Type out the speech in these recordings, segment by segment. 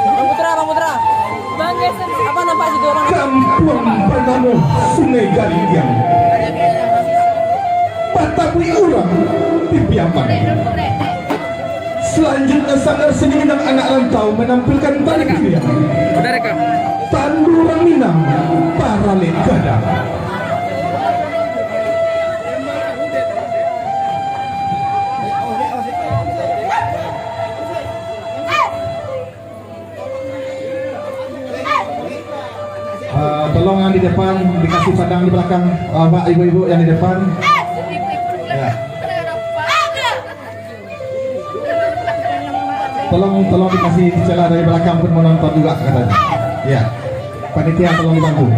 Bang Putra. Bang geser. Apa nampak situ orang? Kampung Panano Sungai Galidiang. Patapui urang di Piaman. Selanjutnya Sanggar Seni Minang Anak Rantau menampilkan tari Krian. Tanduran Minang Parale Gadang. Tolong yang di depan dikasih padang di belakang, Pak ibu-ibu yang di depan. Ya. Tolong dikasih celah dari belakang pun menonton juga katanya. Ya. Panitia tolong dibantu.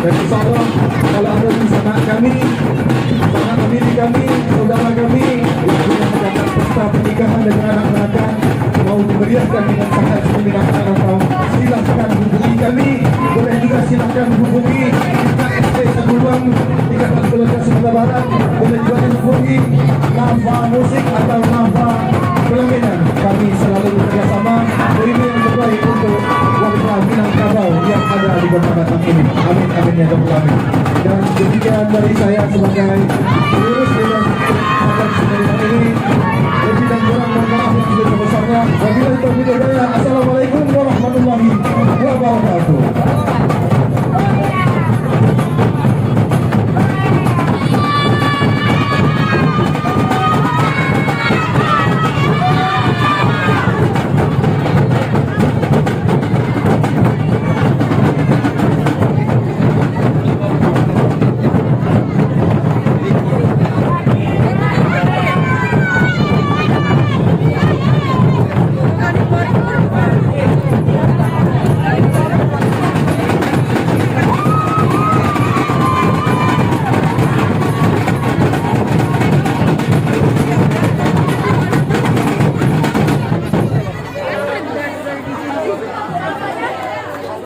Dan insya Allah kalau ada di sana kami, sanak famili kami, saudara kami yang punya mendapat pesta pernikahan dengan anak mereka mau dimeriahkan dengan sangat sembilan atau silahkan hubungi kami. Boleh juga silahkan hubungi KSP Saguruang Ikatan Keluarga Sumatera Barat. Boleh juga dihubungi Nafa Musik atau Nafa Pelaminan. Kami selalu bekerjasama. Ini yang terbaik untuk warga Minangkabau yang ada di Kota Batam ini. Amin amin ya rabbal alamin. Dan demikian dari saya sebagai pengurus dengan akan sebenarnya ini lebih dan kurang mohon maaf yang sebesar-besarnya. Wabillahi taufiq wal hidayah. Assalamualaikum warahmatullahi wabarakatuh.